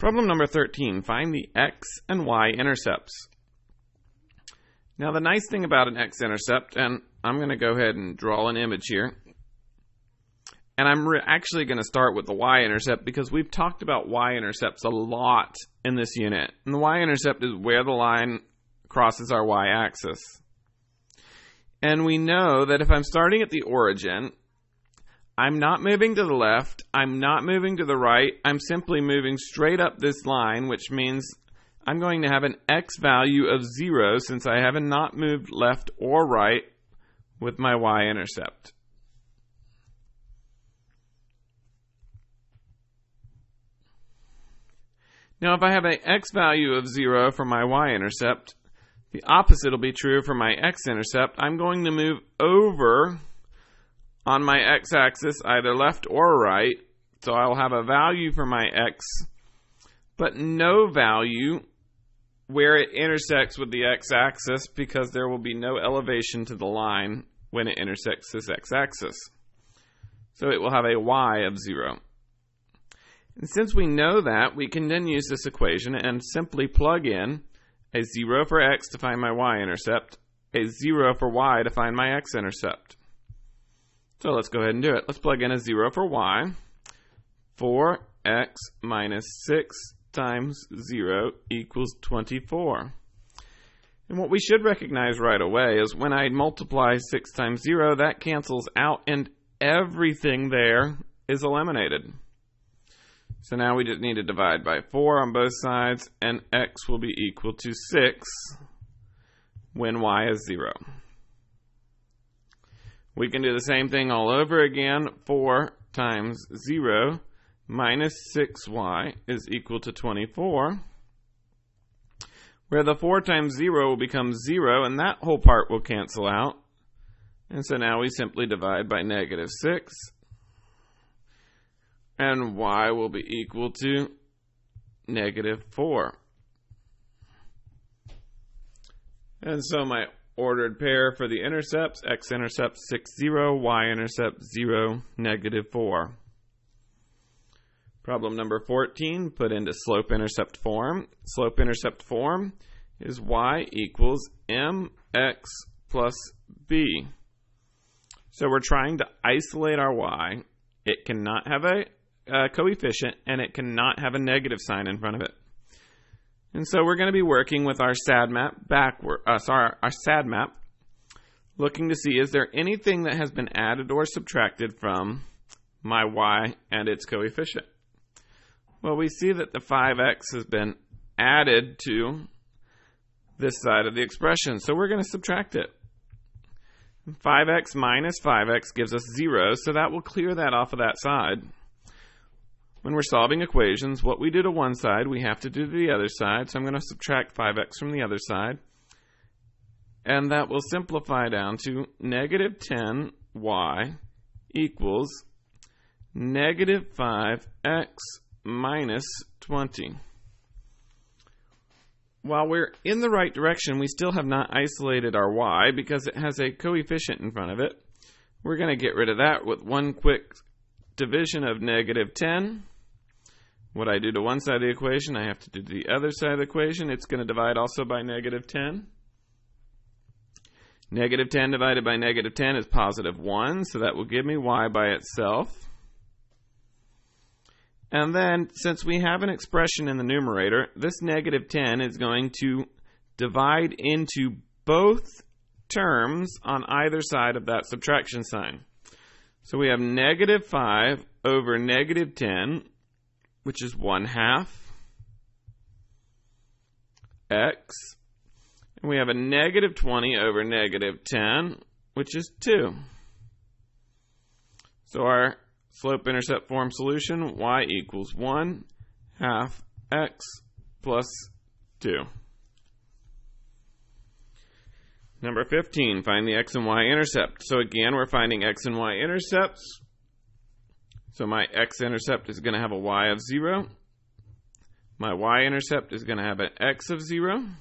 Problem number 13, find the x and y intercepts. Now the nice thing about an x-intercept, and I'm going to go ahead and draw an image here, and I'm actually going to start with the y-intercept because we've talked about y-intercepts a lot in this unit. And the y-intercept is where the line crosses our y-axis. And we know that if I'm starting at the origin, I'm not moving to the left, I'm not moving to the right, I'm simply moving straight up this line, which means I'm going to have an x value of 0 since I have not moved left or right with my y-intercept. Now if I have an x value of 0 for my y-intercept, the opposite will be true for my x-intercept. I'm going to move over on my x-axis either left or right, so I'll have a value for my x, but no value where it intersects with the x-axis because there will be no elevation to the line when it intersects this x-axis. So it will have a y of 0. And since we know that, we can then use this equation and simply plug in a 0 for x to find my y-intercept, a 0 for y to find my x-intercept. So let's go ahead and do it. Let's plug in a 0 for y. 4x minus 6 times 0 equals 24. And what we should recognize right away is when I multiply 6 times 0, that cancels out and everything there is eliminated. So now we just need to divide by 4 on both sides, and x will be equal to 6 when y is 0. We can do the same thing all over again. 4 times 0 minus 6y is equal to 24, where the 4 times 0 will become 0, and that whole part will cancel out. And so now we simply divide by negative 6, and y will be equal to negative 4. And so my ordered pair for the intercepts, x-intercept 6, 0, y-intercept 0, negative 4. Problem number 14, put into slope-intercept form. Slope-intercept form is y equals mx plus b. So we're trying to isolate our y. It cannot have a coefficient, and it cannot have a negative sign in front of it. And so we're going to be working with our SAD map our SAD map, looking to see is there anything that has been added or subtracted from my y and its coefficient. Well, we see that the 5x has been added to this side of the expression, so we're going to subtract it. 5x minus 5x gives us 0, so that will clear that off of that side. When we're solving equations, what we do to one side, we have to do to the other side. So I'm going to subtract 5x from the other side. And that will simplify down to negative 10y equals negative 5x minus 20. While we're in the right direction, we still have not isolated our y because it has a coefficient in front of it. We're going to get rid of that with one quick division of negative 10. What I do to one side of the equation, I have to do to the other side of the equation. It's going to divide also by negative 10. Negative 10 divided by negative 10 is positive 1, so that will give me y by itself. And then, since we have an expression in the numerator, this negative 10 is going to divide into both terms on either side of that subtraction sign. So we have negative 5 over negative 10, which is 1/2 x. And we have a negative 20 over negative 10, which is 2. So our slope-intercept form solution, y equals 1/2 x plus 2. Number 15, find the x and y intercept. So again, we're finding x and y intercepts. So my x-intercept is going to have a y of 0. My y-intercept is going to have an x of 0. I'm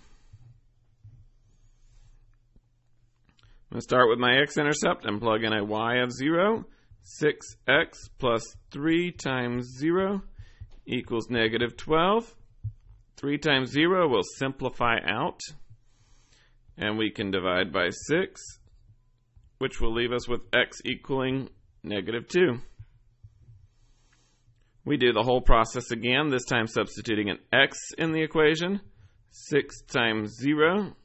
going to start with my x-intercept and plug in a y of 0. 6x plus 3 times 0 equals negative 12. 3 times 0 will simplify out, and we can divide by 6, which will leave us with x equaling negative 2. We do the whole process again, this time substituting an x in the equation. 6 times 0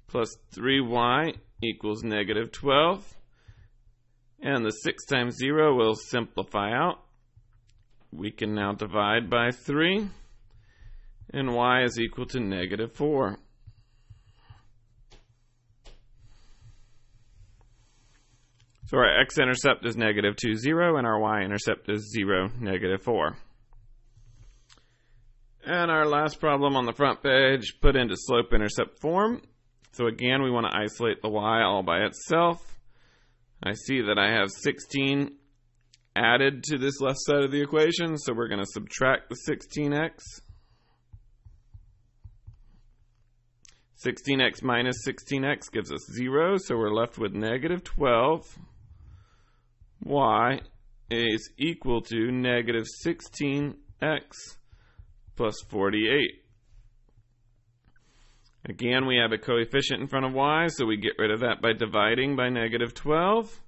plus 3y equals negative 12. And the 6 times 0 will simplify out. We can now divide by 3. And y is equal to negative 4. So our x-intercept is negative 2, 0, and our y-intercept is 0, negative 4. And our last problem on the front page, put into slope-intercept form. So again, we want to isolate the y all by itself. I see that I have 16 added to this left side of the equation, so we're going to subtract the 16x. 16x minus 16x gives us 0, so we're left with negative 12. Y is equal to negative 16x plus 48. Again, we have a coefficient in front of y, so we get rid of that by dividing by negative 12.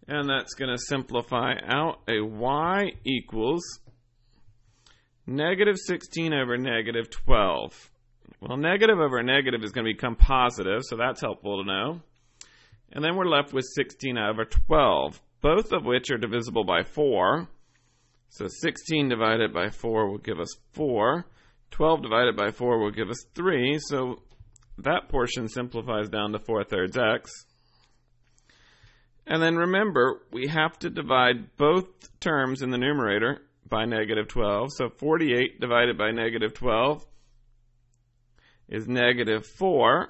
And that's going to simplify out a y equals negative 16 over negative 12. Well, negative over negative is going to become positive, so that's helpful to know. And then we're left with 16 over 12, both of which are divisible by 4. So 16 divided by 4 will give us 4. 12 divided by 4 will give us 3. So that portion simplifies down to 4/3 x. And then remember, we have to divide both terms in the numerator by negative 12. So 48 divided by negative 12 is negative 4.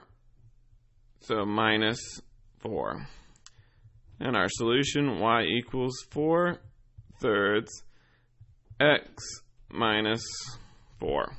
So minus 4. And our solution, y equals 4/3 x minus 4.